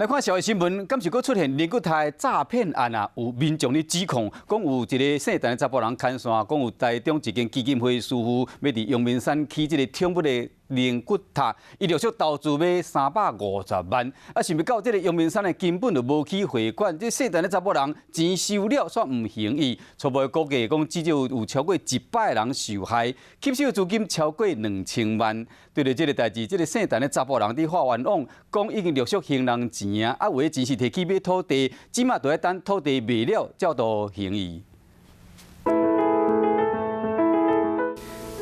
来看社会新闻，敢是佫出现另一台诈骗案啊？有民众咧指控，讲有一个姓陈的查甫人牵线，讲有台中一间基金会师傅要伫阳明山起这个宠物的灵骨塔，伊陆续投资要350万，啊，想要到这个阳明山的根本就无去会馆，这姓陈的查甫人钱收了，却唔行伊，初步估计讲至少有超过100个人受害，吸收资金超过2000万。对着这个代志，这个姓陈的查甫人伫法院网讲已经陆续还人钱啊，有的钱是摕去买土地，即马就要等土地卖了，才都行伊。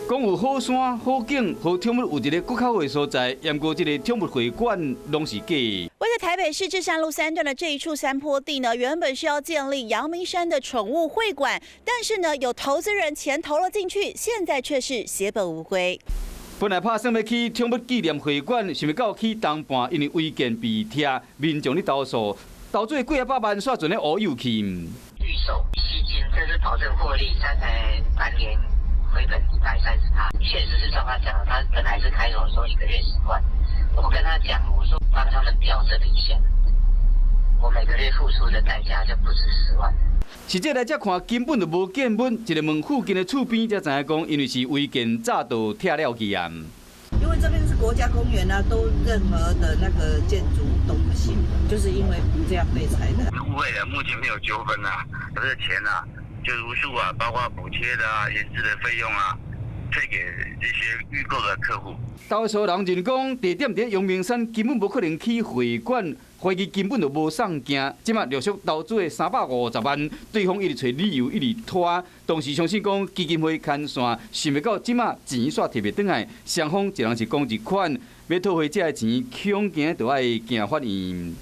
讲有好山、好景、好宠物有一个骨口的所在，验过这个宠物会馆拢是假。位在台北市至善路3段的这一处山坡地呢，原本是要建立阳明山的宠物会馆，但是呢，有投资人钱投了进去，现在却是血本无归。本来拍算要去宠物纪念会馆，想要到去东半，因为违建被拆，民众咧投诉，投资几百万，煞准咧乌有去。预售吸金，这是保证获利半年回本130%，确实是照他讲的，他本来是开口说1个月10万，我跟他讲，我说帮他们调这笔钱，我每个月付出的代价就不止10万。实际来遮看，根本就无见本。一个问附近的厝边才知影讲，因为是违建早就拆了去啊。因为这边是国家公园啊，都任何的那个建筑都不行，就是因为这样被拆的。误会了，目前没有纠纷啊，这个钱啊，就如数啊，包括补贴的啊、研制的费用啊，退给这些预购的客户。投诉人认讲，地点伫阳明山，根本无可能起会馆，怀疑根本就无送件。即马陆续投资的350万，对方一直找理由，一直拖。当时相信讲基金会牵线，想要到即马钱煞摕袂转来，双方一人是讲一款，要讨回这个钱，恐惊就要行法院。